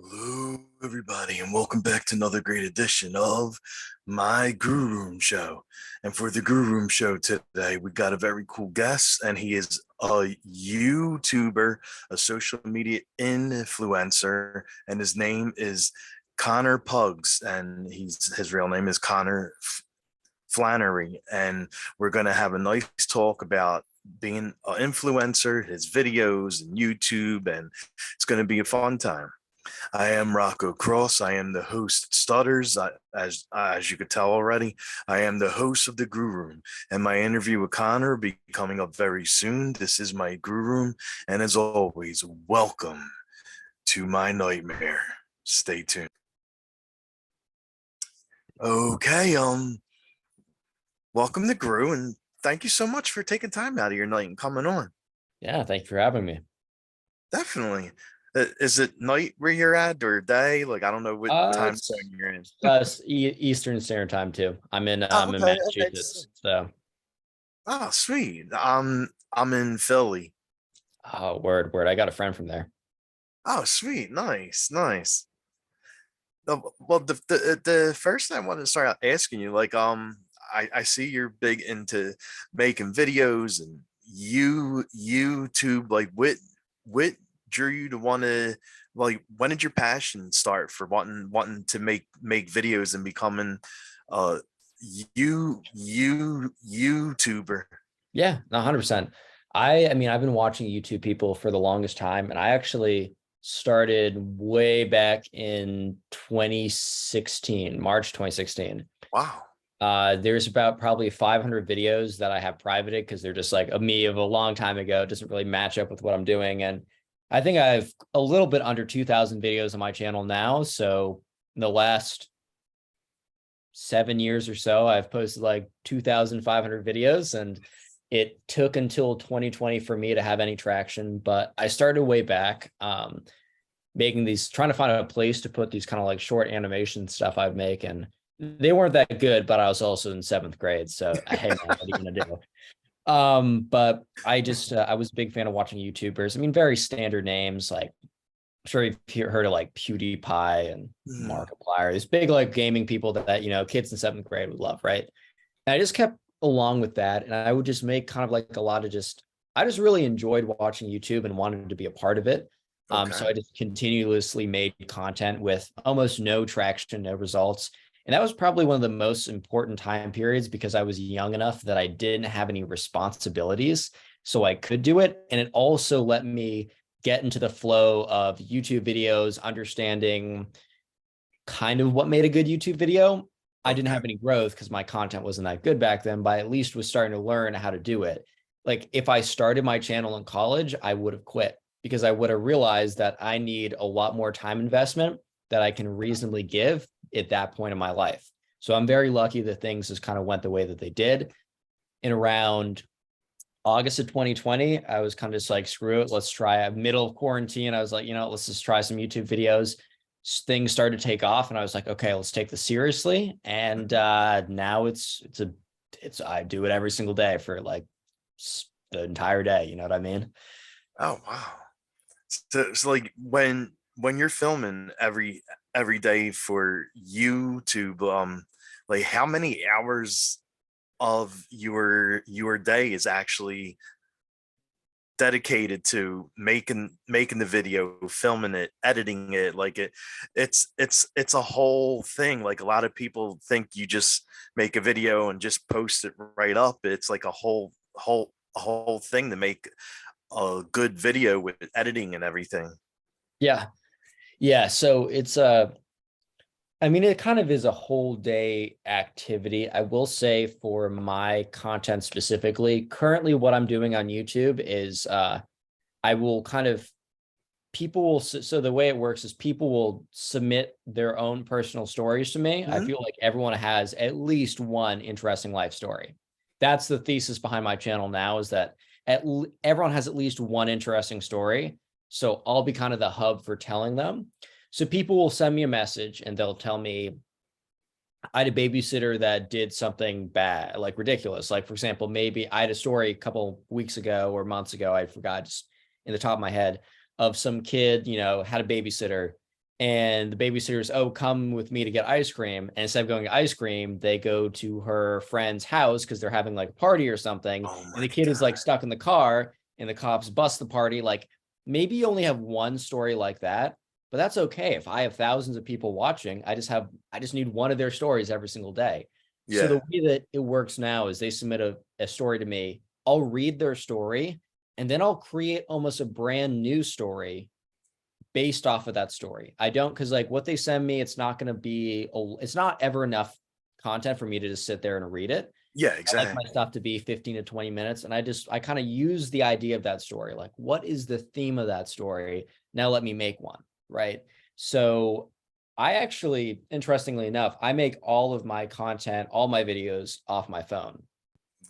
Hello, everybody, and welcome back to another great edition of my Grue Rume Show. And for the Grue Rume Show today, we got a very cool guest, and he is a YouTuber, a social media influencer, and his name is Connor Pugs, and his real name is Connor Flannery. And we're going to have a nice talk about being an influencer, his videos, and YouTube, and it's going to be a fun time. I am Rocco Cross. I am the host of Stutters. As you could tell already, I am the host of the Grue Rume, and my interview with Connor will be coming up very soon. This is my Grue Rume, and as always, welcome to my nightmare. Stay tuned. Okay, welcome to Grue, and thank you so much for taking time out of your night and coming on. Yeah, thank you for having me. Definitely. Is it night where you're at or day? Like, I don't know what time zone you're in. Eastern Standard Time too. I'm in Oh, okay. Massachusetts. So Oh, sweet. I'm in Philly. word. I got a friend from there. Oh, sweet. Nice. Well, the first thing I wanted to start out asking you, like, I see you're big into making videos and YouTube. Like, what drew you to want to, like, when did your passion start for wanting to make videos and becoming YouTuber? Yeah, 100%. I mean, I've been watching YouTube people for the longest time, and I actually started way back in 2016, March 2016. Wow. There's about probably 500 videos that I have privated because they're just like me of a long time ago. It doesn't really match up with what I'm doing. And I think I have a little bit under 2,000 videos on my channel now. So in the last 7 years or so, I've posted like 2,500 videos, and it took until 2020 for me to have any traction. But I started way back, making these, trying to find a place to put these kind of like short animation stuff I'd make. And they weren't that good, but I was also in 7th grade. So hey, man, what are you gonna do? But I just I was a big fan of watching YouTubers. I mean, very standard names, like I'm sure you've heard of like PewDiePie and Markiplier, these big like gaming people that kids in 7th grade would love, right? And I just kept along with that, and I would just make kind of like a lot of I just really enjoyed watching YouTube and wanted to be a part of it. Okay. So I just continuously made content with almost no traction, no results. And that was probably one of the most important time periods because I was young enough that I didn't have any responsibilities, so I could do it. And it also let me get into the flow of YouTube videos, understanding kind of what made a good YouTube video. I didn't have any growth because my content wasn't that good back then, but I at least was starting to learn how to do it. Like if I started my channel in college, I would have quit because I would have realized that I need a lot more time investment that I can reasonably give at that point in my life. So I'm very lucky that things just kind of went the way that they did. In around August of 2020, I was kind of just like, screw it, let's try it. Middle of quarantine, I was like, let's just try some YouTube videos. Things started to take off, and I was like, okay, let's take this seriously. And now it's I do it every single day for like the entire day. You know what I mean? Oh, wow. So like when you're filming every day for YouTube, like how many hours of your day is actually dedicated to making the video, filming it, editing it? Like it's a whole thing. Like a lot of people think you just make a video and just post it right up. It's like a whole thing to make a good video with editing and everything. Yeah. So it's I mean, it kind of is a whole day activity. I will say for my content specifically, currently what I'm doing on YouTube is I will kind of, people will, so the way it works is people will submit their own personal stories to me. I feel like everyone has at least one interesting life story. That's the thesis behind my channel now, is that everyone has at least one interesting story. So I'll be kind of the hub for telling them. So people will send me a message and they'll tell me, I had a babysitter that did something bad, like ridiculous. Like, for example, maybe I had a story a couple weeks ago or months ago, I forgot, just in the top of my head, of some kid, had a babysitter and the babysitters, oh, come with me to get ice cream. And instead of going to ice cream, they go to her friend's house because they're having like a party or something. Oh And my the kid is like God. stuck in the car and the cops bust the party. Like maybe you only have one story like that, but that's okay. If I have thousands of people watching, I just need one of their stories every single day. So the Yeah. way that it works now is they submit a story to me. I'll read their story and then I'll create almost a brand new story based off of that story. I don't, because like what they send me, it's not going to be, it's not ever enough content for me to just sit there and read it. Yeah, I like my exactly. stuff to be 15 to 20 minutes. And I kind of use the idea of that story. Like, what is the theme of that story? Now let me make one. Right. So I actually, interestingly enough, I make all of my content, all my videos off my phone.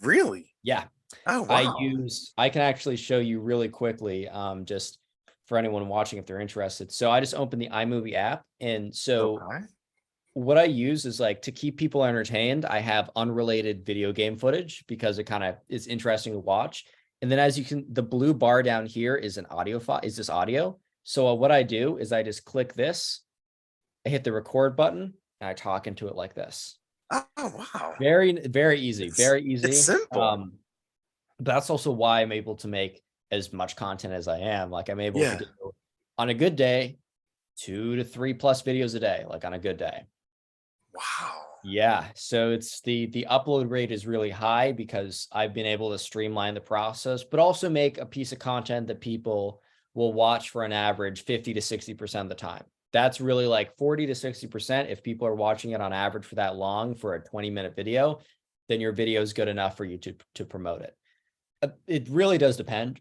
Really? Yeah. Oh, wow. I can actually show you really quickly, just for anyone watching if they're interested. So I just opened the iMovie app. And so Okay. what I use is like to keep people entertained. I have unrelated video game footage because it kind of is interesting to watch. And then as you can, the blue bar down here is an audio file, is this audio. So what I do is I just click this, I hit the record button, and I talk into it like this. Oh, wow. Very, very easy, It's very it's easy. simple. That's also why I'm able to make as much content as I am. Like I'm able to Yeah. do on a good day, 2 to 3 plus videos a day, like on a good day. Wow. Yeah. So it's the upload rate is really high because I've been able to streamline the process, but also make a piece of content that people will watch for an average 50 to 60% of the time. That's really like 40 to 60%. If people are watching it on average for that long for a 20-minute video, then your video is good enough for you to promote it. It really does depend,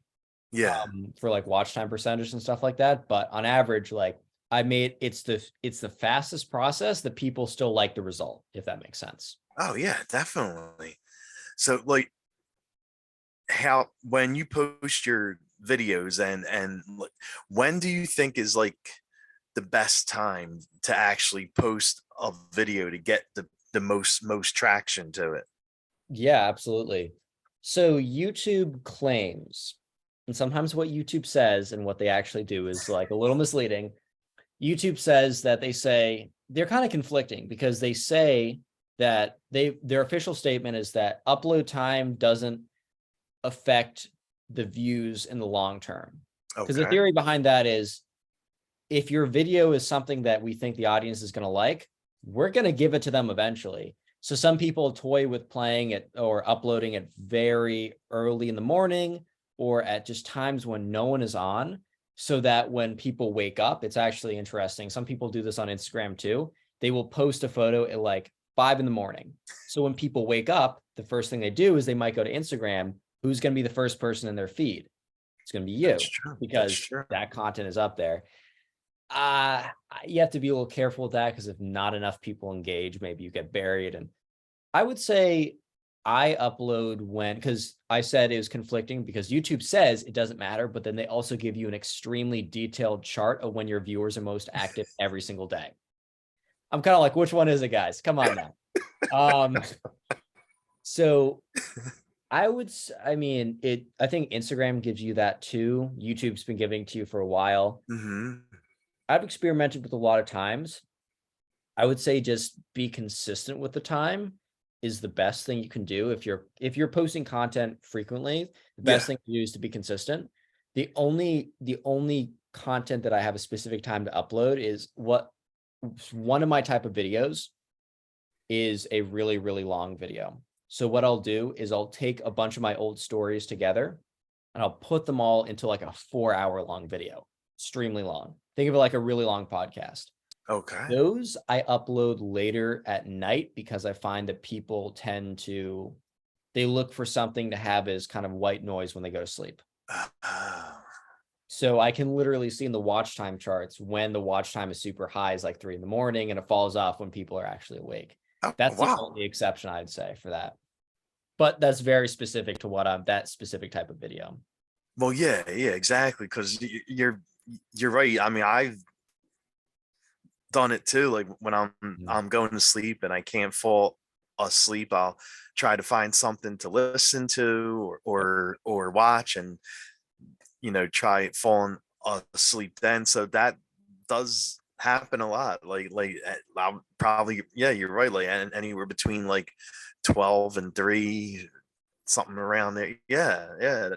Yeah. for like watch time percentage and stuff like that. But on average, like I made it's the fastest process that people still like the result, if that makes sense. Oh, yeah, definitely. So, like, how when you post your videos and like, when do you think is like the best time to actually post a video to get the most traction to it? Yeah, absolutely. So YouTube claims, and sometimes what YouTube says and what they actually do is like a little misleading. YouTube says that they say they're kind of conflicting because they say that their official statement is that upload time doesn't affect the views in the long term. Because the Okay. theory behind that is if your video is something that we think the audience is going to like, we're going to give it to them eventually. So some people toy with playing it or uploading it very early in the morning or at just times when no one is on, so that when people wake up, it's actually interesting. Some people do this on Instagram too. They will post a photo at like 5 in the morning. So when people wake up, the first thing they do is they might go to Instagram. Who's going to be the first person in their feed? It's going to be That's you true. That's because true. that content is up there. Uh, you have to be a little careful with that because if not enough people engage, maybe you get buried. And I would say I upload when, because I said it was conflicting because YouTube says it doesn't matter, but then they also give you an extremely detailed chart of when your viewers are most active every single day. I'm kind of like, which one is it, guys? Come on now. Um, so I mean, I think Instagram gives you that too. YouTube's been giving it to you for a while. Hmm. I've experimented with a lot of times. I would say just be consistent with the time is the best thing you can do. If you're posting content frequently, the best Yeah. thing to do is to be consistent. The only content that I have a specific time to upload is what one of my type of videos is a really, really long video. So what I'll do is I'll take a bunch of my old stories together and I'll put them all into like a 4 hour long video, extremely long. Think of it like a really long podcast. Okay. Those I upload later at night because I find that people they look for something to have as kind of white noise when they go to sleep. Oh. So I can literally see in the watch time charts when the watch time is super high is like 3 in the morning and it falls off when people are actually awake. Oh, That's the wow. only exception I'd say for that. But that's very specific to what I'm that specific type of video. Well, yeah, yeah, exactly. Because you're right. I mean, I've done it too. Like when Mm. I'm going to sleep and I can't fall asleep, I'll try to find something to listen to Yep. or watch, and try falling asleep then. So that does happen a lot. I'm probably, yeah, you're right. Like anywhere between like 12 and 3, something around there. Yeah, yeah.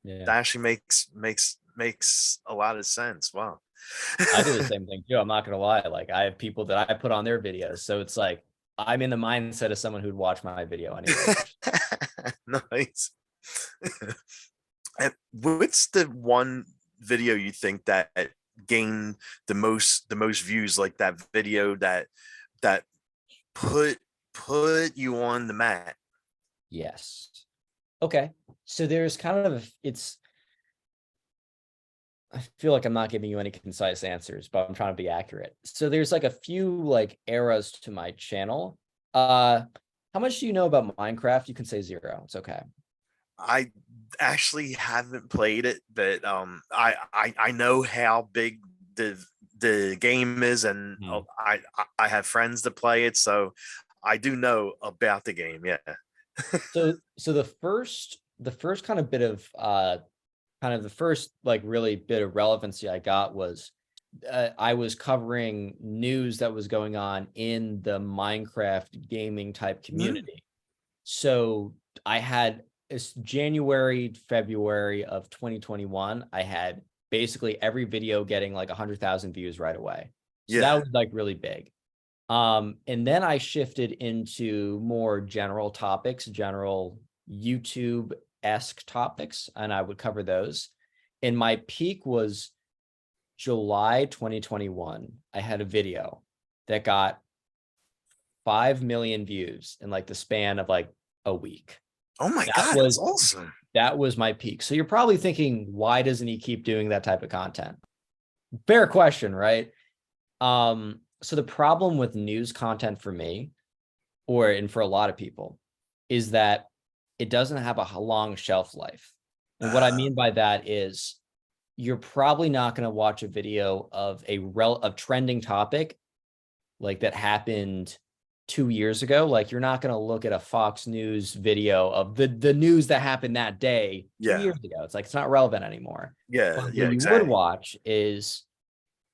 Yeah. That actually makes a lot of sense. Wow. I do the same thing too. I'm not gonna lie. Like I have people that I put on their videos. So it's like I'm in the mindset of someone who'd watch my video anyways. Nice. And what's the one video you think that gained the most views, like that video that put put you on the map? Yes. Okay. So there's kind of I feel like I'm not giving you any concise answers, but I'm trying to be accurate. So there's like a few like eras to my channel. How much do you know about Minecraft? You can say 0. It's okay. I actually haven't played it, but I know how big the game is, and Hmm. I have friends that play it, so I do know about the game. Yeah. So the first kind of bit of kind of the first like really bit of relevancy I got was I was covering news that was going on in the Minecraft gaming type Mm, community. So I had it's January, February of 2021. I had basically every video getting like 100,000 views right away. So that yeah. was like really big. And then I shifted into more general topics, general YouTube-esque topics, and I would cover those. And my peak was July 2021. I had a video that got 5 million views in like the span of like a week. Oh my That God, that's was awesome. that was my peak. So you're probably thinking, why doesn't he keep doing that type of content? Fair question, right? So the problem with news content for me, and for a lot of people, is that it doesn't have a long shelf life. And what I Uh, mean by that is you're probably not going to watch a video of of trending topic like that happened 2 years ago. Like you're not going to look at a Fox News video of the news that happened that day two yeah, years ago. It's like it's not relevant anymore. yeah, But yeah, what you would exactly. watch is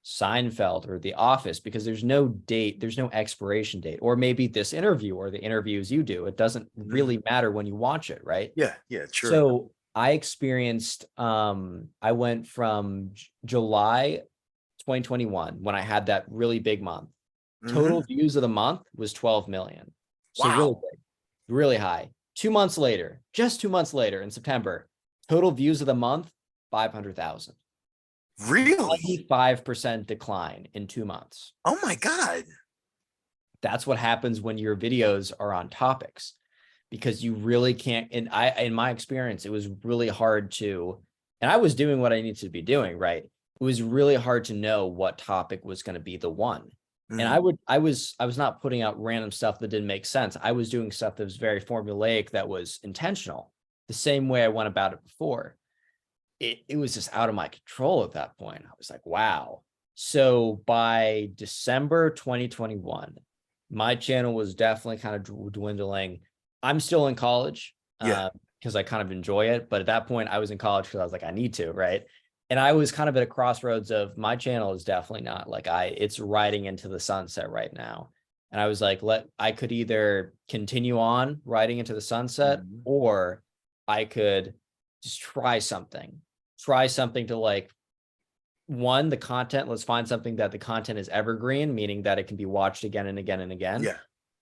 Seinfeld or The Office because there's no date, there's no expiration date, or maybe this interview or the interviews you do. It doesn't Mhm. really matter when you watch it, right? Yeah, yeah, true. So I experienced, I went from July 2021 when I had that really big month. Total Hmm. views of the month was 12 million. So really Wow, big, really high. 2 months later, just 2 months later in September, total views of the month, 500,000. really? 95% decline in 2 months. Oh my God. That's what happens when your videos are on topics because you really can't. And in my experience, it was really hard to, and I was doing what I needed to be doing, right? It was really hard to know what topic was going to be the one. And Mhm. I was not putting out random stuff that didn't make sense. I was doing stuff that was very formulaic, that was intentional, the same way I went about it before. It was just out of my control at that point. I was like, wow. So by December 2021, my channel was definitely kind of dwindling. I'm still in college Yeah. because I kind of enjoy it. But at that point, I was in college because I was like, I need to, right? And I was kind of at a crossroads of my channel is definitely not like it's riding into the sunset right now. And I was like, I could either continue on riding into the sunset Mhm. or I could just try something to like one, the content, let's find something that the content is evergreen, meaning that it can be watched again and again and again, Yeah.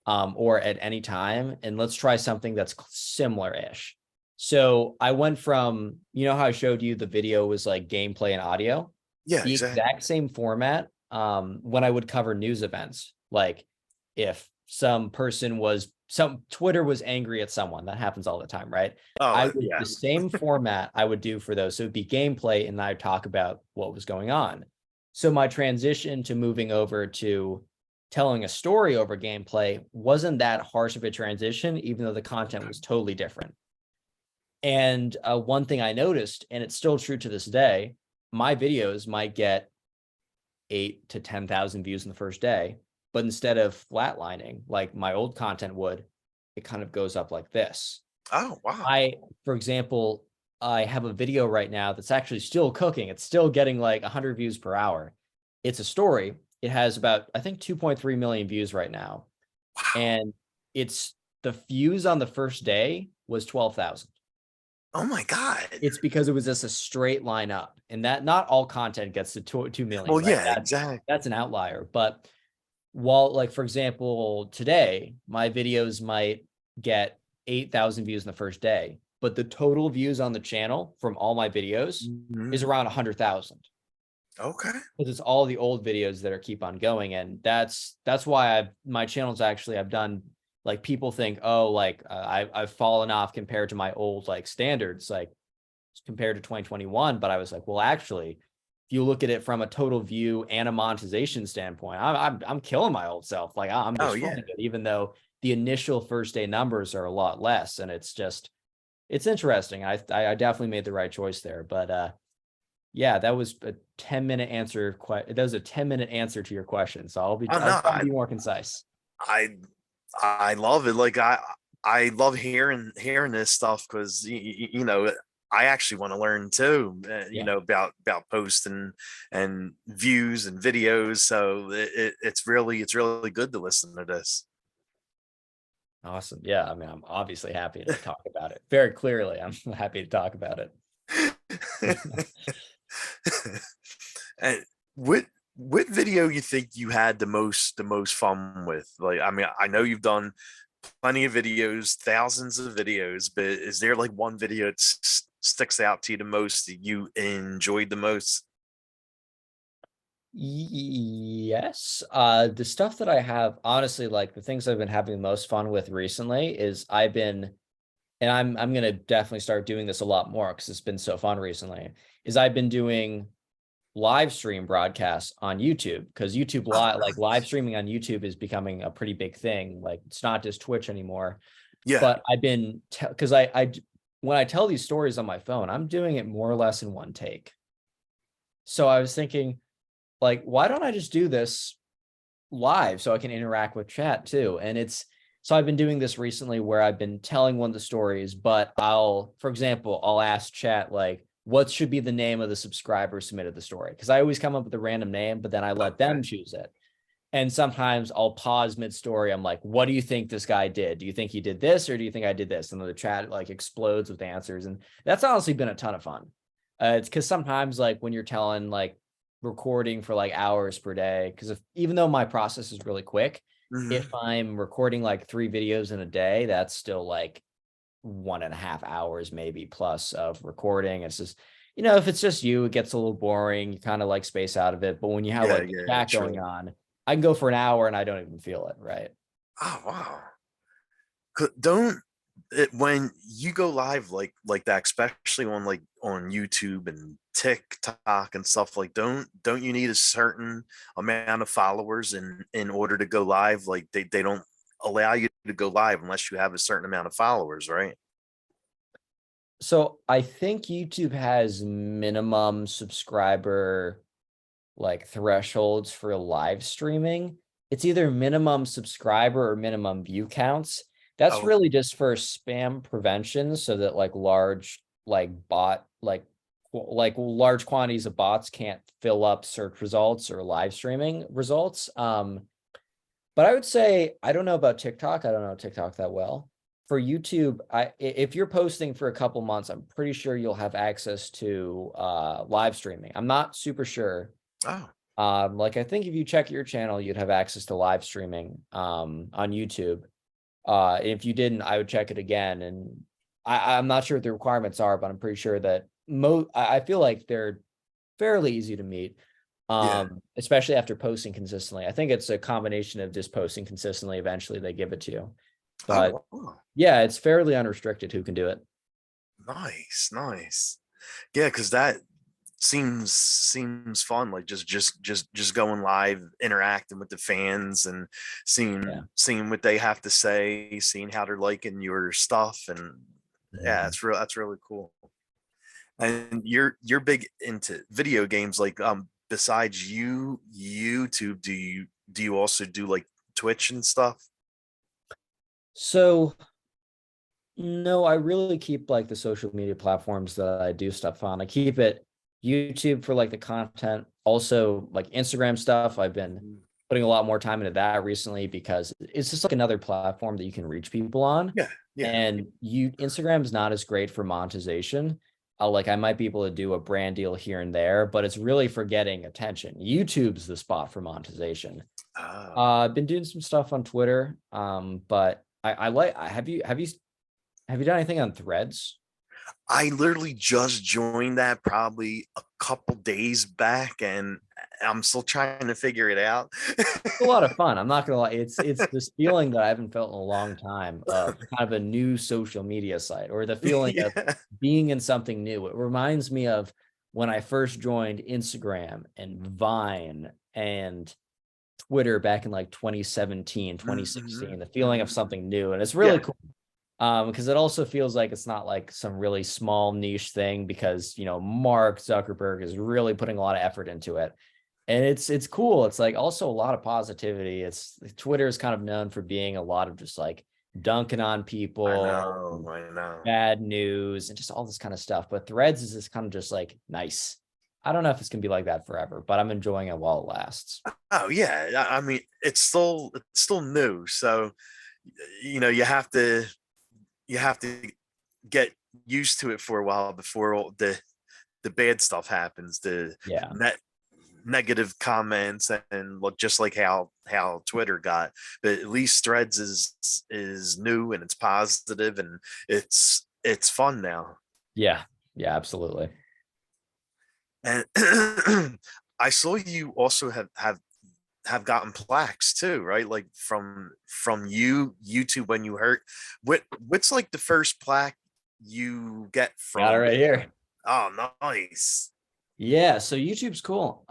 or at any time. And let's try something that's similar-ish. So I went from, you know how I showed you the video was like gameplay and audio, Yeah, the exactly. exact same format when I would cover news events. Like if some Twitter was angry at someone, that happens all the time, right? I Oh, would yeah. the same format I would do for those. So it'd be gameplay and I'd talk about what was going on. So my transition to moving over to telling a story over gameplay wasn't that harsh of a transition, even though the content was totally different. And one thing I noticed, and it's still true to this day, my videos might get 8 to 10,000 views in the first day, but instead of flatlining like my old content would, it kind of goes up like this. Oh, wow. For example, I have a video right now that's actually still cooking. It's still getting like 100 views per hour. It's a story. it has about, I think, 2.3 million views right now. Wow. And it's the views on the first day was 12,000. Oh my God. It's because it was just a straight line up, and that not all content gets to 2 million, Well, right? yeah, exactly. That's an outlier. But while, like, for example, today, my videos might get 8,000 views in the first day, but the total views on the channel from all my videos is Mhm. around 100,000. Okay. Because it's all the old videos that are keep on going. And that's why my channel's actually, I've done, like, people think, oh, like, I've fallen off compared to my old, like, standards, like, compared to 2021. But I was like, well, actually, if you look at it from a total view and a monetization standpoint, I'm killing my old self. Like, I'm Oh destroying yeah. it, even though the initial first day numbers are a lot less. And it's interesting. I definitely made the right choice there. But yeah, that was a 10-minute answer. That was a 10-minute answer to your question. So Oh I'll no, try to be more concise. I I love it. Like I love hearing this stuff because you know I actually want to learn too. You Yeah. know about posting and views and videos. So it's really good to listen to this. Awesome. Yeah. I mean, I'm obviously happy to talk about it. Very clearly, I'm happy to talk about it. And what video you think you had the most fun with? Like, I mean, I know you've done plenty of videos, thousands of videos, but is there like one video that sticks out to you the most that you enjoyed the most? Yes. The stuff that I have, honestly, like, the things I've been having the most fun with recently is and I'm gonna definitely start doing this a lot more because it's been so fun recently, is I've been doing live stream broadcasts on YouTube, because YouTube Oh, live nice. streaming on YouTube is becoming a pretty big thing. Like, it's not just Twitch anymore. Yeah. But I've been, because when I tell these stories on my phone, I'm doing it more or less in one take. So I was thinking, like, why don't I just do this live so I can interact with chat too? And so I've been doing this recently where I've been telling one of the stories, but for example, I'll ask chat, like, what should be the name of the subscriber who submitted the story? Because I always come up with a random name, but then I let Okay. them choose it. And sometimes I'll pause mid-story. I'm like, what do you think this guy did? Do you think he did this, or do you think I did this? And then the chat, like, explodes with answers. And that's honestly been a ton of fun. It's because sometimes, like, when you're telling, like, recording for like hours per day, because even though my process is really quick, if Mhm. I'm recording like 3 videos in a day, that's still like 1.5 hours maybe plus of recording. It's just, if it's just you, it gets a little boring. You kind of like space out of it. But when you have Yeah, like the yeah, chat going true. on, I can go for an hour and I don't even feel it. Right. Oh, wow. Don't it when you go live like that, especially on like on YouTube and TikTok and stuff, like don't you need a certain amount of followers in order to go live? Like they don't allow you to go live unless you have a certain amount of followers, right? So I think YouTube has minimum subscriber, like, thresholds for live streaming. It's either minimum subscriber or minimum view counts. That's Oh, really just for spam prevention, so that, like, large, like, large quantities of bots can't fill up search results or live streaming results. But I would say, I don't know about TikTok. I don't know TikTok that well. For YouTube, if you're posting for a couple months, I'm pretty sure you'll have access to live streaming. I'm not super sure. oh, Like, I think if you check your channel, you'd have access to live streaming on YouTube. If you didn't, I would check it again. And I'm not sure what the requirements are, but I'm pretty sure that I feel like they're fairly easy to meet. yeah. Especially after posting consistently. I think it's a combination of just posting consistently. Eventually they give it to you. But Oh, wow. yeah, it's fairly unrestricted who can do it. Nice, nice. Yeah, because that seems fun. Like just going live, interacting with the fans, and Yeah. seeing what they have to say, seeing how they're liking your stuff, and yeah, Mhm. that's really cool. And you're big into video games. Like besides YouTube, do you also do like Twitch and stuff? So no, I really keep, like, the social media platforms that I do stuff on. I keep it YouTube for, like, the content Also, like Instagram stuff, I've been putting a lot more time into that recently because it's just like another platform that you can reach people on. Yeah, yeah. And Instagram is not as great for monetization. Like I might be able to do a brand deal here and there, but it's really for getting attention. YouTube's the spot for monetization. Oh. I've been doing some stuff on Twitter, but I like. Have you done anything on Threads? I literally just joined that probably a couple days back, and I'm still trying to figure it out. It's a lot of fun. I'm not gonna lie. It's this feeling that I haven't felt in a long time of kind of a new social media site, or the feeling of Yeah. being in something new. It reminds me of when I first joined Instagram and Vine and Twitter back in like 2017, 2016, Mhm, the feeling of mhm. something new. And it's really Yeah. cool. Because it also feels like it's not like some really small niche thing because Mark Zuckerberg is really putting a lot of effort into it. And it's cool. It's like also a lot of positivity. It's Twitter is kind of known for being a lot of just like dunking on I people, know. I know. bad news, and just all this kind of stuff. But Threads is just kind of just like nice. I don't know if it's gonna be like that forever, but I'm enjoying it while it lasts. Oh yeah. I mean, it's still new, so you have to get used to it for a while before all the bad stuff happens, the Yeah. negative comments, and look, just like how Twitter got. But at least Threads is new and it's positive and it's fun now. Yeah. Yeah, absolutely. And I saw you also have gotten plaques too, right? Like from YouTube when you hurt. What's like the first plaque you get Got it from right here. there? Oh, nice. Yeah, so YouTube's cool.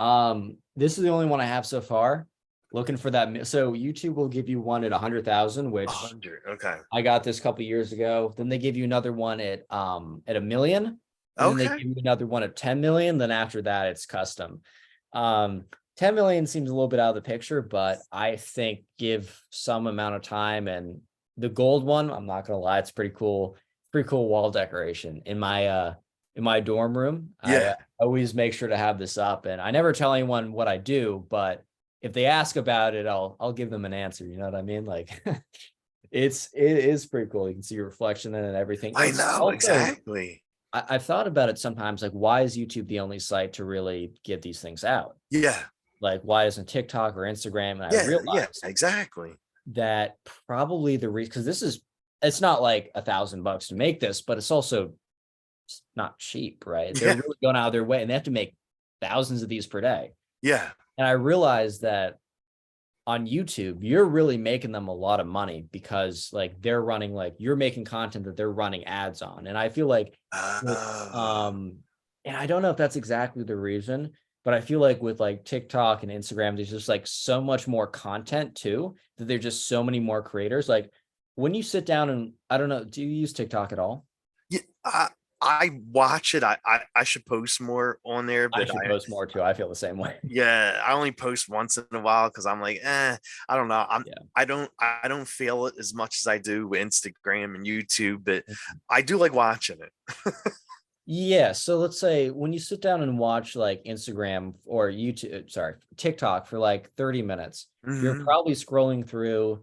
This is the only one I have so far. Looking for that. So YouTube will give you one at 100,000, A which hundred. Okay. I got this a couple years ago. Then they give you another one at a million, and then they Okay. give you another one at 10 million. Then after that, it's custom. Um, 10 million seems a little bit out of the picture, but I think give some amount of time and the gold one, I'm not gonna lie, it's pretty cool wall decoration in my dorm room. I Yeah. always make sure to have this up, and I never tell anyone what I do, but if they ask about it, I'll give them an answer. You know what I mean? Like it is pretty cool. You can see your reflection in it and everything. I It's know also exactly. I've thought about it sometimes, like why is YouTube the only site to really give these things out? Yeah. Like why isn't TikTok or Instagram? And I Yeah. Yeah. realized Exactly. that probably the reason, because it's not like $1,000 to make this, but it's also not cheap, right? They're Yeah. really going out of their way and they have to make thousands of these per day. Yeah. And I realized that on YouTube, you're really making them a lot of money because like they're running, like you're making content that they're running ads on. And I feel like with, Uh, and I don't know if that's exactly the reason, but I feel like with like TikTok and Instagram, there's just like so much more content too, that there's just so many more creators. Like when you sit down and I don't know, do you use TikTok at all? yeah. I watch it. I should post more on there, I but should post more too. I feel the same way. yeah, I only post once in a while because I'm like, I don't know. Yeah. I don't feel it as much as I do with Instagram and YouTube, but I do like watching it. Yeah, so let's say when you sit down and watch like Instagram or YouTube, sorry, TikTok for like 30 minutes, you're Hmm. probably scrolling through,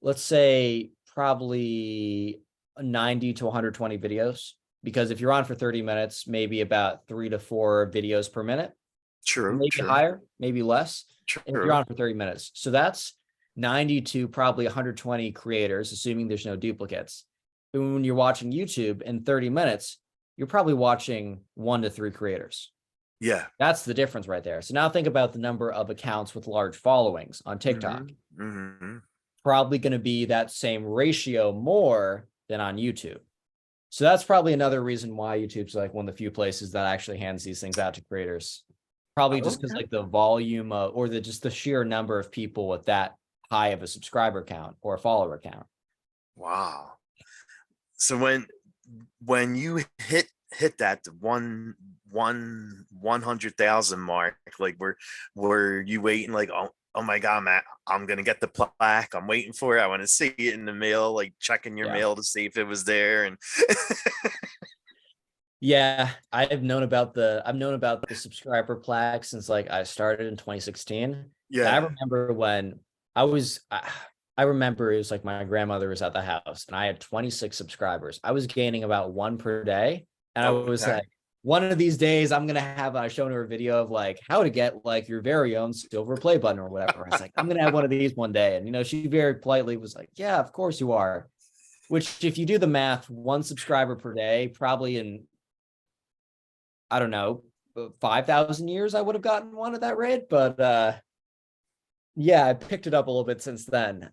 let's say, probably 90 to 120 videos. Because if you're on for 30 minutes, maybe about 3 to 4 videos per minute, True, maybe true, higher, maybe less. And if you're true. on for 30 minutes, so that's 90 to probably 120 creators, assuming there's no duplicates. And when you're watching YouTube in 30 minutes, you're probably watching 1 to 3 creators. Yeah. That's the difference right there. So now think about the number of accounts with large followings on TikTok. Hmm. Hmm. Probably going to be that same ratio more than on YouTube. So that's probably another reason why YouTube's like one of the few places that actually hands these things out to creators. Probably just because Okay. like the volume or just the sheer number of people with that high of a subscriber count or a follower count. Wow. So when you hit that one 100,000 mark, like were you waiting like, oh my god, Matt, I'm gonna get the plaque, I'm waiting for it, I want to see it in the mail, like checking your Yeah. mail to see if it was there? And Yeah, I've known about the subscriber plaque since like I started in 2016. And I Yeah. remember when I was I remember it was like my grandmother was at the house and I had 26 subscribers. I was gaining about one per day. And I was Okay. like, one of these days I'm gonna have shown her a video of like how to get like your very own silver play button or whatever. I was like, I'm gonna have one of these one day. And she very politely was like, yeah, of course you are. Which if you do the math, one subscriber per day, probably in I don't know, 5,000 years, I would have gotten one at that rate. But yeah, I picked it up a little bit since then.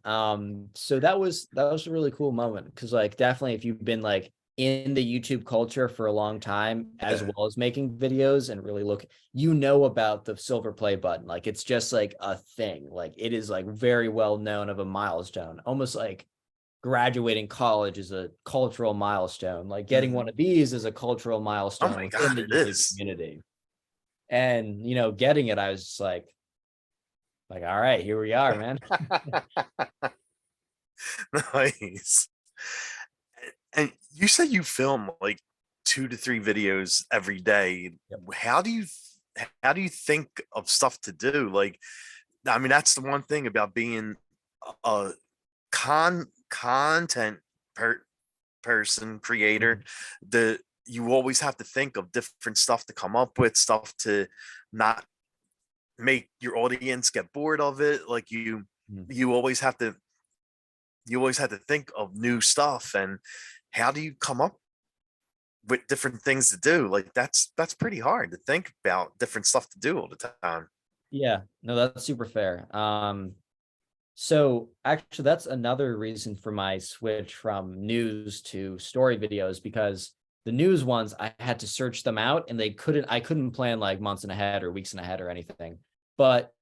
So that was a really cool moment because like definitely if you've been like in the YouTube culture for a long time, as Yeah. well as making videos and really look, you know about the silver play button. Like it's just like a thing. Like it is like very well known of a milestone, almost like graduating college is a cultural milestone. Like getting one Mhm. of these is a cultural Oh milestone my within God, the it YouTube is. community. And getting it, I was just like, all right, here we are, man. Nice. And you said you film like 2 to 3 videos every day. Yep. How do you think of stuff to do? Like, I mean, that's the one thing about being a content per person creator. Mhm. The You always have to think of different stuff to come up with, stuff to not make your audience get bored of it. Like Mhm. you always have to you always have to think of new stuff. And how do you come up with different things to do? Like that's pretty hard to think about different stuff to do all the time. Yeah, no, that's super fair. So actually that's another reason for my switch from news to story videos because the news ones I had to search them out and I couldn't plan like months and ahead or weeks and ahead or anything. But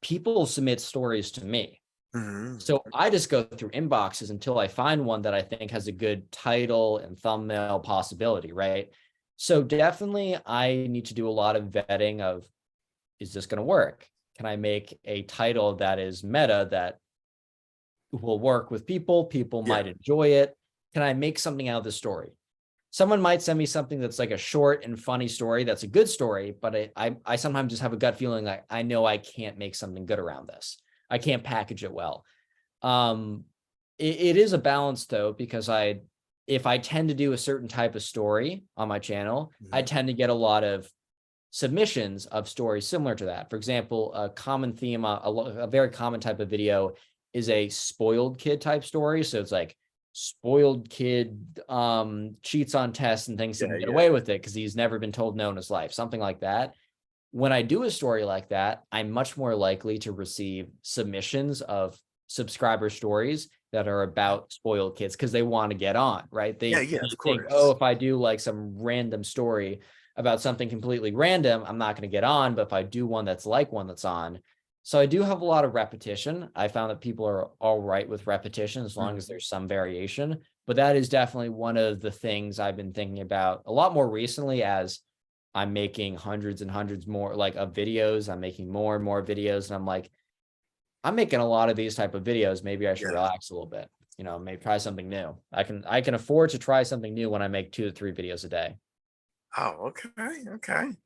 people submit stories to me. Hmm. So I just go through inboxes until I find one that I think has a good title and thumbnail possibility, right? So definitely I need to do a lot of vetting of, is this going to work? Can I make a title that is meta that will work with people? People Yeah. might enjoy it. Can I make something out of the story? Someone might send me something that's like a short and funny story that's a good story, but I sometimes just have a gut feeling like I know I can't make something good around this. I can't package it well. Um, it is a balance though, because if I tend to do a certain type of story on my channel, I Mhm. tend to get a lot of submissions of stories similar to that. For example, a common theme, a very common type of video is a spoiled kid type story. So it's like spoiled kid cheats on tests and thinks he Yeah. can get Yeah. away with it because he's never been told no in his life, something like that. When I do a story like that, I'm much more likely to receive submissions of subscriber stories that are about spoiled kids because they want to get on, right? Yeah. They Yeah. Of think, oh, course. if I do like some random story about something completely random, I'm not going to get on. But if I do one that's like one that's on, so I do have a lot of repetition. I found that people are all right with repetition as long as Mhm. there's some variation. But that is definitely one of the things I've been thinking about a lot more recently as I'm making hundreds and hundreds more like of videos. I'm making more and more videos. And I'm like, I'm making a lot of these type of videos. Maybe I should Yeah. relax a little bit, maybe try something new. I can afford to try something new when I make 2 to 3 videos a day. Oh, okay. Okay.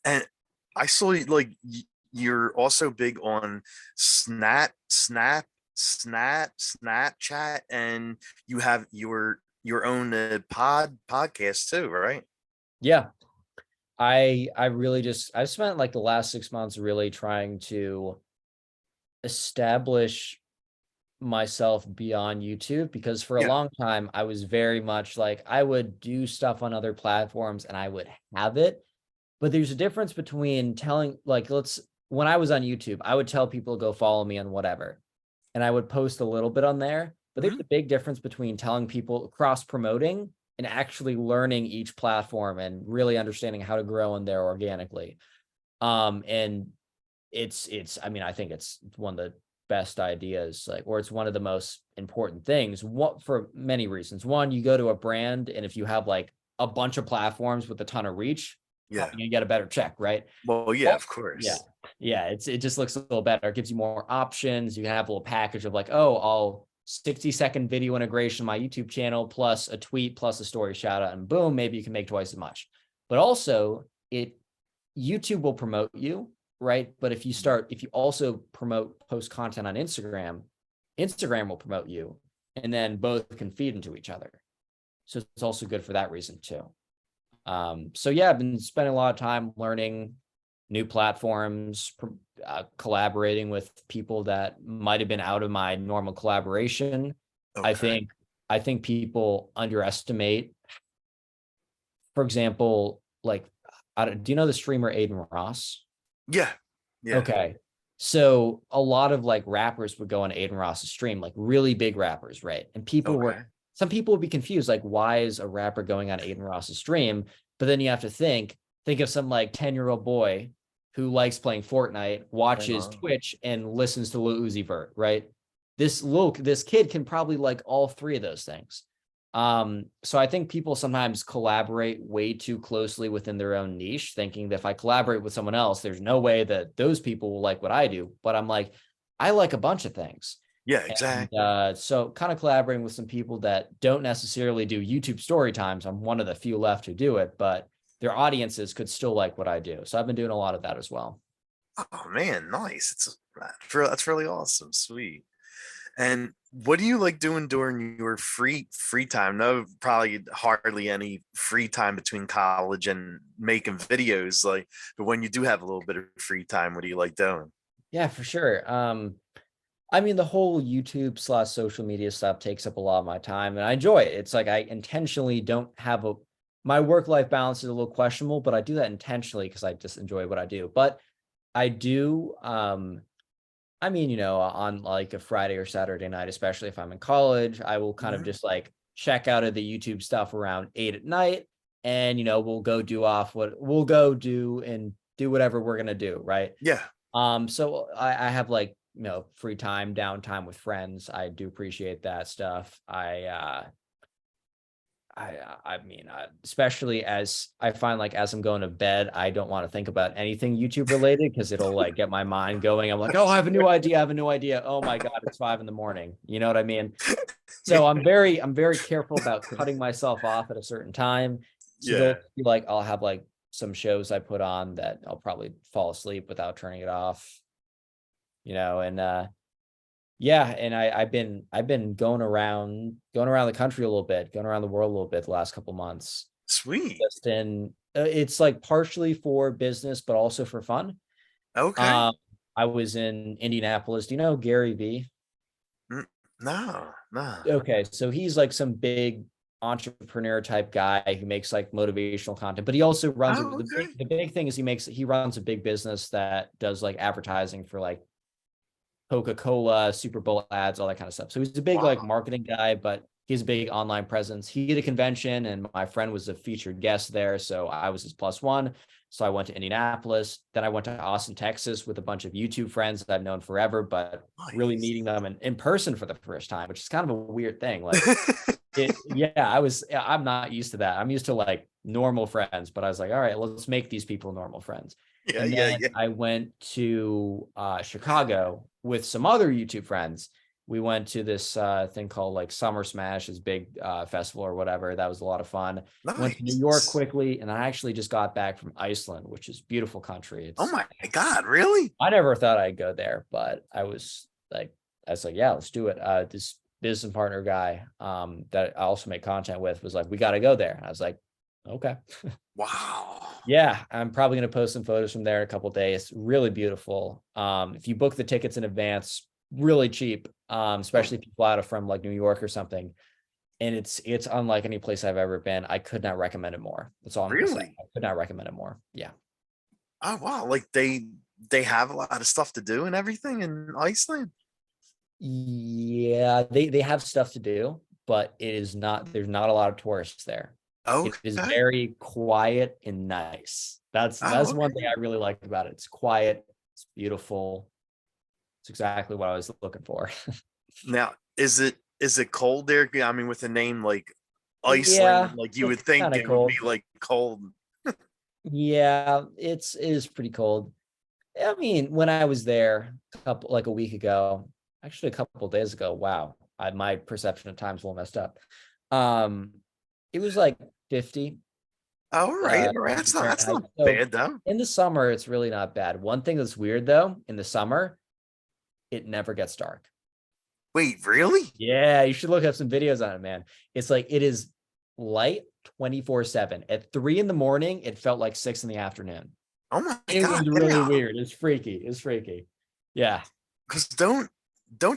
And I saw like you're also big on Snapchat, and you have your own podcast too, right? Yeah. I really I've spent like the last 6 months really trying to establish myself beyond YouTube because for a Yeah. long time I was very much like I would do stuff on other platforms and I would have it. But there's a difference between telling like when I was on YouTube, I would tell people to go follow me on whatever. And I would post a little bit on there. But there's Mhm. a big difference between telling people cross promoting and actually learning each platform and really understanding how to grow in there organically. And I mean, I think it's one of the best ideas, like, or it's one of the most important things. What for many reasons. One, you go to a brand, and if you have like a bunch of platforms with a ton of reach, Yeah. you get a better check, right? Well, yeah, Oh, of yeah. course. Yeah, it just looks a little better. It gives you more options. You can have a little package of like, oh, 60-second video integration on my YouTube channel, plus a tweet, plus a story shout out, and boom, maybe you can make twice as much. But also YouTube will promote you, right? But if you also post content on Instagram, Instagram will promote you, and then both can feed into each other. So it's also good for that reason too. So yeah, I've been spending a lot of time learning new platforms, collaborating with people that might have been out of my normal collaboration. Okay. I think people underestimate, for example, like, do you know the streamer Aiden Ross? Yeah. Yeah. Okay. So a lot of like rappers would go on Aiden Ross's stream, like really big rappers, right? And Okay. some people would be confused, like, why is a rapper going on Aiden Ross's stream? But then you have to think of some like 10-year-old boy who likes playing Fortnite, watches Uh-huh. Twitch, and listens to Lil Uzi Vert, right? This kid can probably like all three of those things. So I think people sometimes collaborate way too closely within their own niche, thinking that if I collaborate with someone else, there's no way that those people will like what I do. But I'm like, I like a bunch of things. Yeah, And exactly. so kind of collaborating with some people that don't necessarily do YouTube story times. I'm one of the few left who do it, but their audiences could still like what I do. So I've been doing a lot of that as well. Oh man, nice. That's really awesome. Sweet. And what do you like doing during your free time? No, probably hardly any free time between college and making videos. Like, but when you do have a little bit of free time, what do you like doing? Yeah, for sure. I mean, the whole YouTube / social media stuff takes up a lot of my time, and I enjoy it. It's like I intentionally don't have my work-life balance is a little questionable, but I do that intentionally because I just enjoy what I do. But I do, I mean, on like a Friday or Saturday night, especially if I'm in college, I will kind of Mhm. just like check out of the YouTube stuff around 8 at night, and we'll go do and do whatever we're gonna do, right? Yeah. So I have like, free time, downtime with friends. I do appreciate that stuff. I mean, especially as I find like as I'm going to bed, I don't want to think about anything YouTube related because it'll like get my mind going. I'm like, oh, I have a new idea. I have a new idea. Oh my God, it's 5 in the morning. You know what I mean? So I'm very careful about cutting myself off at a certain time. So Yeah. there'll be like, I'll have like some shows I put on that I'll probably fall asleep without turning it off, and yeah, and I've been going around the country a little bit, going around the world a little bit the last couple months. Sweet. Just in it's like partially for business, but also for fun. Okay. Um, I was in Indianapolis. Do you know Gary V? No, no. Okay, so he's like some big entrepreneur type guy who makes like motivational content, but he also runs Oh, okay. the big thing is he runs a big business that does like advertising for like Coca-Cola, Super Bowl ads, all that kind of stuff. So he's a big like Wow. marketing guy, but he's a big online presence. He did a convention and my friend was a featured guest there. So I was his plus one. So I went to Indianapolis. Then I went to Austin, Texas with a bunch of YouTube friends that I've known forever, but really Nice. meeting them in person for the first time, which is kind of a weird thing. Like I'm not used to that. I'm used to like normal friends, but I was like, all right, let's make these people normal friends. Yeah, And yeah, then yeah. I went to Chicago with some other YouTube friends. We went to this thing called like Summer Smash, this big festival or whatever. That was a lot of fun. Went to New York Nice. quickly, and I actually just got back from Iceland, which is beautiful country. Oh my God, really? I never thought I'd go there, but I was like, yeah, let's do it. This business partner guy that I also make content with was like, we got to go there. And I was like, okay. Wow. Yeah, I'm probably going to post some photos from there in a couple of days. Really beautiful. If you book the tickets in advance, really cheap, especially if you fly out from like New York or something. And it's unlike any place I've ever been. I could not recommend it more. That's all I'm going to say. Really? I could not recommend it more. Yeah. Oh wow. Like they have a lot of stuff to do and everything in Iceland. Yeah, they have stuff to do, but there's not a lot of tourists there. It is Okay. very quiet and nice. Oh, That's one thing okay. I really like about it. It's quiet, it's beautiful. It's exactly what I was looking for. Now, is it cold there? I mean, with a name like Iceland, Yeah, like you would it's think kind of it would be cold. like cold. Yeah, it is pretty cold. I mean, when I was there a week ago, actually a couple of days ago, wow. My perception of time's a little messed up. Um, it was like 50. All right, all right. That's Fahrenheit. not So bad though. in the summer, it's really not bad. One thing that's weird though, in the summer, it never gets dark. Wait, really? Yeah, you should look up some videos on it, man. It's like it is light 24/7. At 3 in the morning, it felt like 6 in the afternoon. Oh my It God, was get really out. weird. It's freaky. It's freaky. Yeah. Because don't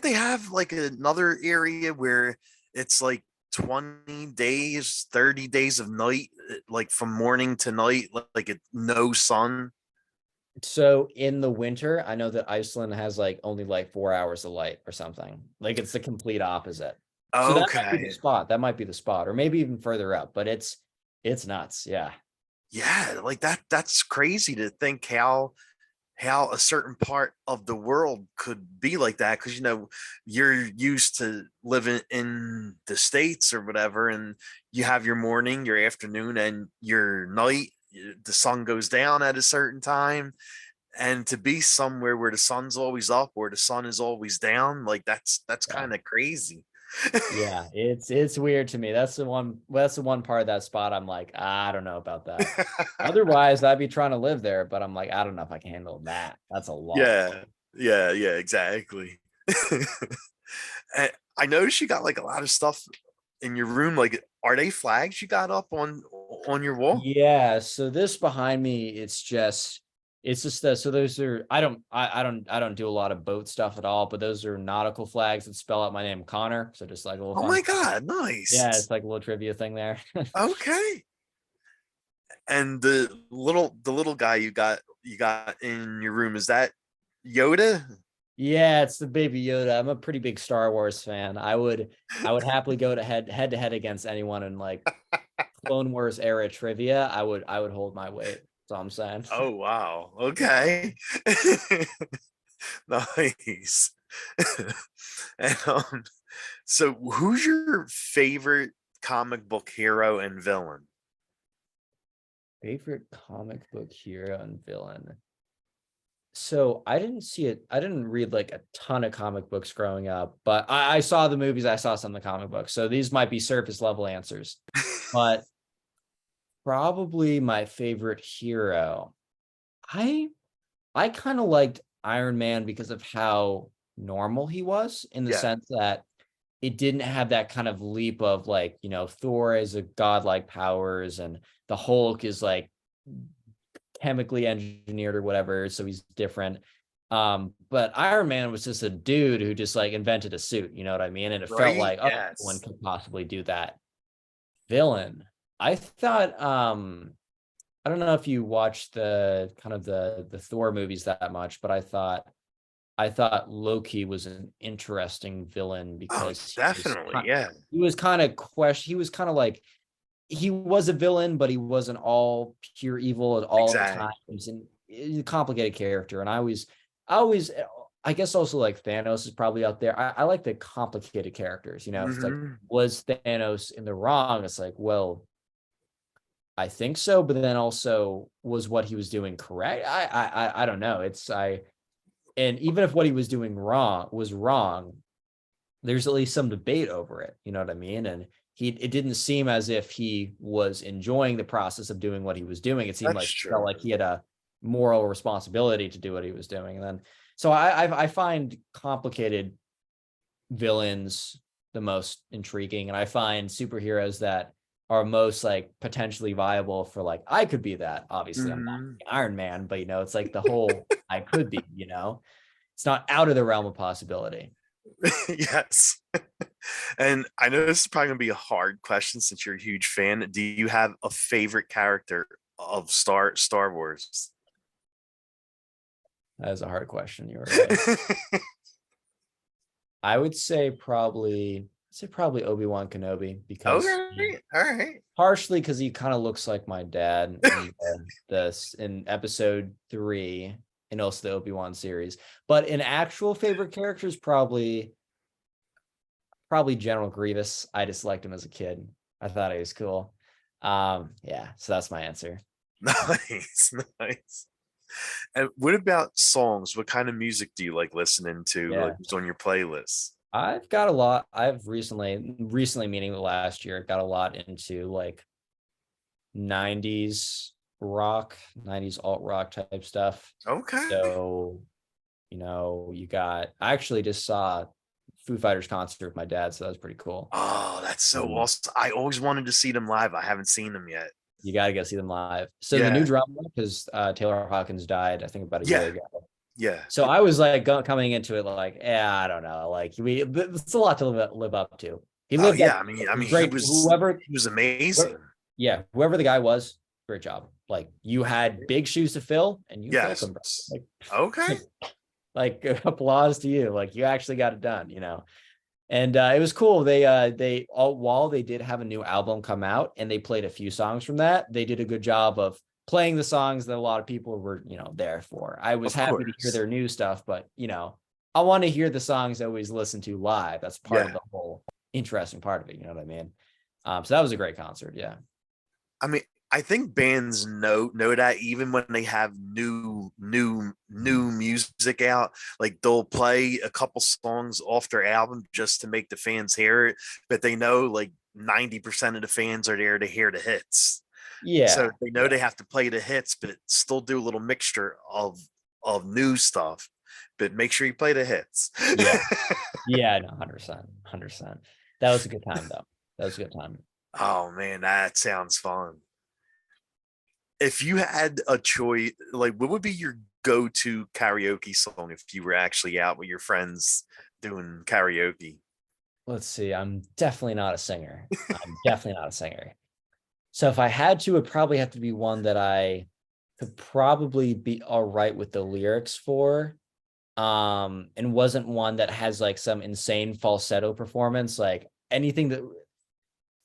they have like another area where it's like 20 days, 30 days of night, like from morning to night, like no sun? So in the winter, I know that Iceland has like only like 4 hours of light or something. Like it's the complete opposite. So that might be the Okay. spot. That might be the spot, or maybe even further up. But it's nuts. Yeah. Yeah, like that's crazy to think how a certain part of the world could be like that, because you're used to living in the States or whatever, and you have your morning, your afternoon, and your night. The sun goes down at a certain time, and to be somewhere where the sun's always up or the sun is always down, like that's Yeah. kind of crazy. Yeah, it's weird to me. That's the one part of that spot I'm like, I don't know about that. Otherwise, I'd be trying to live there, but I'm like, I don't know if I can handle that. That's a lot. Yeah, yeah, exactly. And I noticed you got like a lot of stuff in your room. Like, are they flags you got up on your wall? Yeah, so this behind me, it's just that. So those are I don't do a lot of boat stuff at all, but those are nautical flags that spell out my name, Connor. So just like a little Oh fun. my God, Yeah, nice. it's like a little trivia thing there. Okay. And the little guy you got in your room, is that Yoda? Yeah, it's the baby Yoda. I'm a pretty big Star Wars fan. I would happily go to head against anyone in like Clone Wars era trivia. I would hold my weight. That's all I'm saying. Oh wow. Okay. Nice. And so who's your favorite comic book hero and villain? Favorite comic book hero and villain. So I didn't see it. I didn't read like a ton of comic books growing up, but I saw the movies. I saw some of the comic books. So these might be surface level answers, but probably my favorite hero. I I kind of liked Iron Man because of how normal he was, in the Yeah. sense that it didn't have that kind of leap of like, Thor is a godlike powers and the Hulk is like chemically engineered or whatever, so he's different. But Iron Man was just a dude who just like invented a suit, you know what I mean? And it felt Right? like, oh, one Yes. could possibly do that. Villain. I thought I don't know if you watched the kind of the Thor movies that much, but I thought Loki was an interesting villain Oh, because definitely. Yeah. he was kind of he was kind of like he was a villain, but he wasn't all pure evil at all Exactly. times, and he's a complicated character. And I always, I guess also like Thanos is probably out there. I like the complicated characters. It's like, Hmm. was Thanos in the wrong? It's like, well, I think so, but then also was what he was doing correct? I don't know. And even if what he was doing was wrong, there's at least some debate over it. You know what I mean? And it didn't seem as if he was enjoying the process of doing what he was doing. It seemed That's like he felt true. like he had a moral responsibility to do what he was doing. And then so I find complicated villains the most intriguing, and I find superheroes that are most like potentially viable for like I could be that. Obviously, I'm not Hmm. Iron Man, but it's like the whole I could be. It's not out of the realm of possibility. Yes. And I know this is probably gonna be a hard question since you're a huge fan. Do you have a favorite character of Star Wars? That is a hard question. You're right. I would say probably Obi-Wan Kenobi, because Okay, all right. partially because he kind of looks like my dad in episode 3, and also the Obi-Wan series. But in actual favorite characters, probably General Grievous. I just liked him as a kid. I thought he was cool. Yeah, so that's my answer. Nice, nice. And what about songs? What kind of music do you like listening to? Like Yeah. what's on your playlist? I've got a lot. I've recently meaning the last year, got a lot into like 90s rock, 90s alt rock type stuff. Okay. So, I actually just saw Foo Fighters concert with my dad, so that was pretty cool. Oh, that's so Um, awesome. I always wanted to see them live. I haven't seen them yet. you got to go see them live. So the new Yeah. drummer, because Taylor Hawkins died, I think about a year Yeah. ago. Yeah. So I was like coming into it like, yeah, I don't know, like it's a lot to live up to. He Oh lived up. yeah. It was He great. was he was amazing. Yeah, whoever the guy was, great job. Like you had big shoes to fill, and you filled Yes. them, bro. Like, Okay. like applause to you. Like you actually got it done. And it was cool. They all while they did have a new album come out and they played a few songs from that, they did a good job of playing the songs that a lot of people were, there for. I was Of happy to hear course. their new stuff, but I want to hear the songs I always listen to live. That's part of Yeah. the whole interesting part of it. You know what I mean? So that was a great concert. Yeah. I mean, I think bands know that even when they have new music out, like they'll play a couple songs off their album just to make the fans hear it, but they know like 90% of the fans are there to hear the hits. So Yeah. they know Yeah. they have to play the hits, but still do a little mixture of new stuff. But make sure you play the hits. Yeah. Yeah. No, 100%. 100%. That was a good time though. That was a good time. Oh man, that sounds fun. If you had a choice, like what would be your go-to karaoke song if you were actually out with your friends doing karaoke? Let's see. I'm definitely not a singer. I'm definitely not a singer. So if I had to, it'd probably have to be one that I could probably be all right with the lyrics for. And wasn't one that has like some insane falsetto performance, like anything that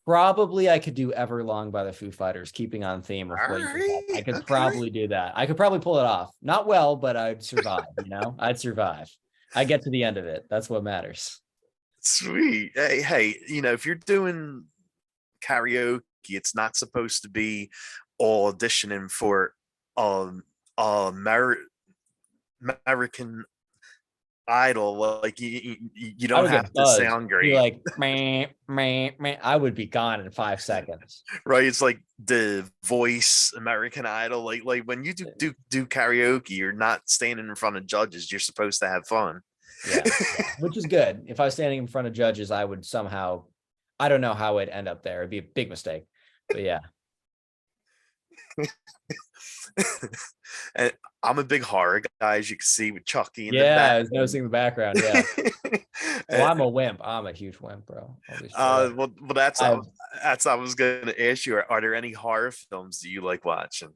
probably I could do Everlong by the Foo Fighters, keeping on theme with All what you just said. I right, could okay, probably do that. I could probably pull it off. Not well, but I'd survive, I'd survive. I get to the end of it. That's what matters. sweet. Hey, if you're doing karaoke, it's not supposed to be auditioning for um American Idol. Like you I don't would have get to buzzed. sound Be great, like, meh, meh, meh. I would be gone in 5 seconds. right? It's like the Voice, American Idol. Like when you do karaoke, you're not standing in front of judges. You're supposed to have fun. Yeah, yeah, which is good. If I was standing in front of judges, I would somehow, I don't know how it'd end up there. It'd be a big mistake. But yeah, And I'm a big horror guy, as you can see with Chucky in the yeah, back. I was noticing the background. Yeah. Oh, And, I'm a wimp. I'm a huge wimp, bro. I'll be straight up. well, that's I've, that's I was going to ask you. Are there any horror films that you like watching?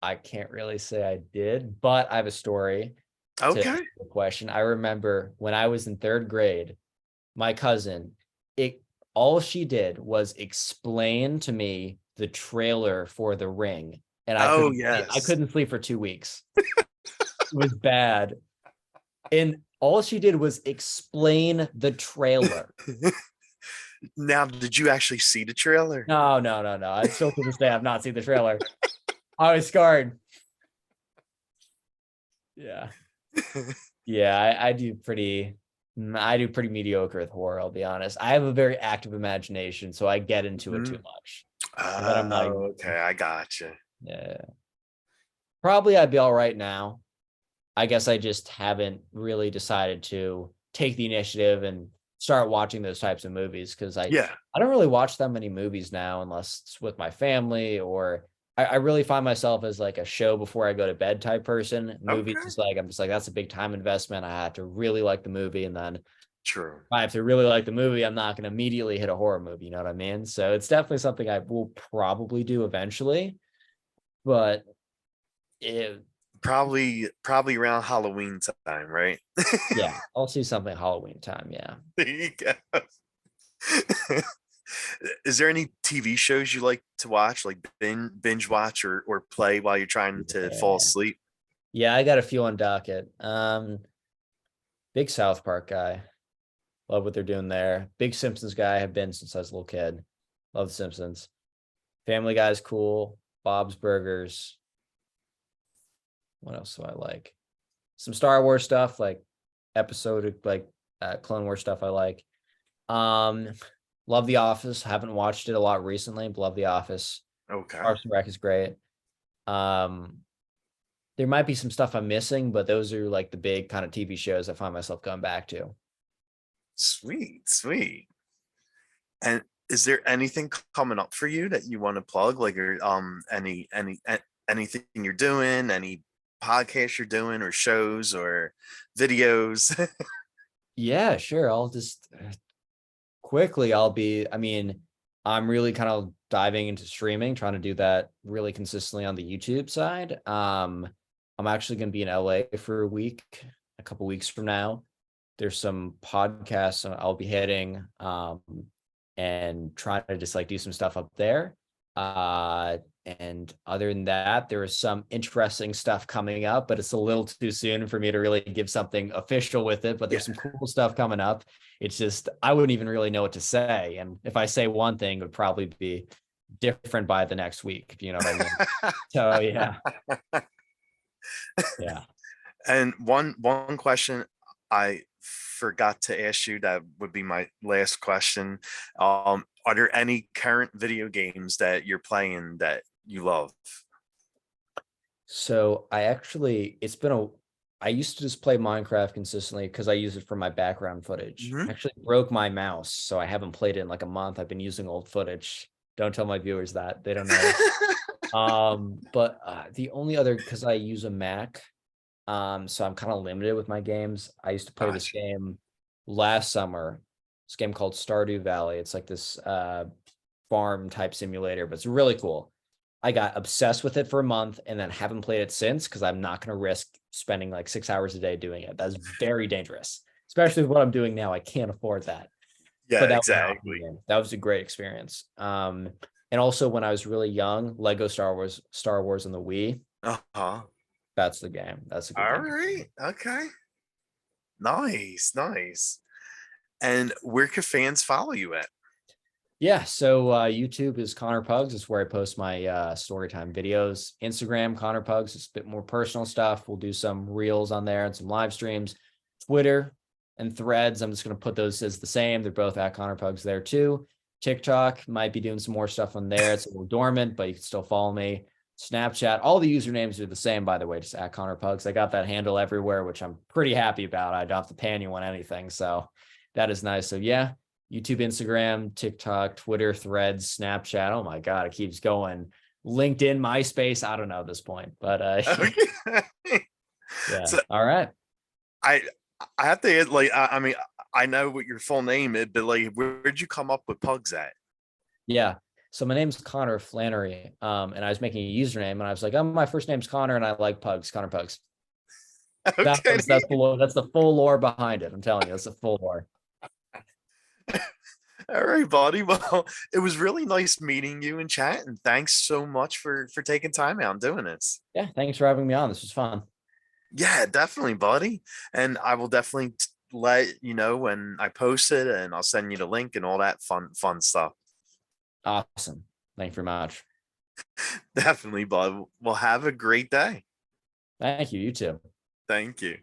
I can't really say I did, but I have a story to answer Okay. the question. I remember when I was in third grade, my cousin, it all she did was explain to me the trailer for The Ring, and I Oh couldn't I yes. couldn't sleep for 2 weeks. It was bad. And all she did was explain the trailer. Now, did you actually see the trailer? No, no, no, no. I still to this day have not seen the trailer. I was scarred. Yeah. Yeah, I do pretty mediocre with horror, I'll be honest. I have a very active imagination, so I get into it too Mhm. much. And then I'm like, Oh, okay, I got you. yeah, probably I'd be all right now. I guess I just haven't really decided to take the initiative and start watching those types of movies because Yeah. I don't really watch that many movies now unless it's with my family or I really find myself as like a show before I go to bed type person. Movies Okay. is like I'm just like that's a big time investment. I have to really like the movie, and then if True. I have to really like the movie, I'm not going to immediately hit a horror movie. You know what I mean? So it's definitely something I will probably do eventually, but it, Probably around Halloween time, right? yeah, I'll see something Halloween time. Yeah. There you go. Is there any TV shows you like to watch, like binge watch or play while you're trying to fall Yeah. asleep? Yeah, I got a few on docket. Big South Park guy. Love what they're doing there. Big Simpsons guy. Have been since I was a little kid. Love the Simpsons. Family Guy's cool. Bob's Burgers. What else do I like? Some Star Wars stuff like episodic, like Clone Wars stuff I like. Um, love The Office. Haven't watched it a lot recently, but love The Office. Okay. Parks and Rec is great. Um, there might be some stuff I'm missing, but those are like the big kind of TV shows I find myself going back to. Sweet, sweet. And is there anything coming up for you that you want to plug? Like, or anything you're doing, any podcasts you're doing, or shows, or videos? Yeah, sure. I'll just quickly, I mean, I'm really kind of diving into streaming, trying to do that really consistently on the YouTube side. I'm actually going to be in LA for a week, a couple weeks from now. There's some podcasts I'll be hitting, and trying to just like do some stuff up there. And other than that, there is some interesting stuff coming up, but it's a little too soon for me to really give something official with it. But there's some cool stuff coming up. It's just, I wouldn't even really know what to say. And if I say one thing, it would probably be different by the next week, if you know what I mean. So yeah. Yeah. And one question I forgot to ask you, that would be my last question. Are there any current video games that you're playing that you love? So I used to just play Minecraft consistently because I use it for my background footage. Mhm. I actually broke my mouse, so I haven't played it in like a month. I've been using old footage. Don't tell my viewers that. They don't know. But the only other, because I use a Mac, so I'm kind of limited with my games. I used to play this Gotcha. game last summer. This game called Stardew Valley. It's like this farm type simulator, but it's really cool. I got obsessed with it for a month and then haven't played it since because I'm not going to risk spending like 6 hours a day doing it. That's very dangerous, especially with what I'm doing now. I can't afford that. Yeah, But that was an awesome exactly. game. That was a great experience. And also when I was really young, Lego Star Wars on the Wii. Uh-huh. That's the game. That's a good All game. right. Okay. Nice, nice. And where can fans follow you at? Yeah, so YouTube is Connor Pugs. It's where I post my storytime videos. Instagram, Connor Pugs. It's a bit more personal stuff. We'll do some reels on there and some live streams. Twitter and Threads, I'm just going to put those as the same. They're both at Connor Pugs there too. TikTok, might be doing some more stuff on there. It's a little dormant, but you can still follow me. Snapchat, all the usernames are the same, by the way, just at Connor Pugs. I got that handle everywhere, which I'm pretty happy about. I don't have to pay anyone anything, so that is nice. So yeah, YouTube, Instagram, TikTok, Twitter, Threads, Snapchat. Oh my God, it keeps going. LinkedIn, MySpace. I don't know at this point, but Okay. yeah. So All right. I I have to add, like, I mean, I know what your full name is, but like, where'd you come up with Pugs at? Yeah. So my name's Connor Flannery. And I was making a username and I was like, oh, my first name's Connor and I like Pugs, Connor Pugs. Okay. That's the full lore behind it. I'm telling you, that's the full lore. All right, buddy. Well, it was really nice meeting you and chat, and thanks so much for taking time out and doing this. Yeah. Thanks for having me on. This was fun. Yeah, definitely, buddy. And I will definitely let you know when I post it, and I'll send you the link and all that fun stuff. Awesome. Thank you very much. Definitely, bud. Well, have a great day. Thank you. You too. Thank you.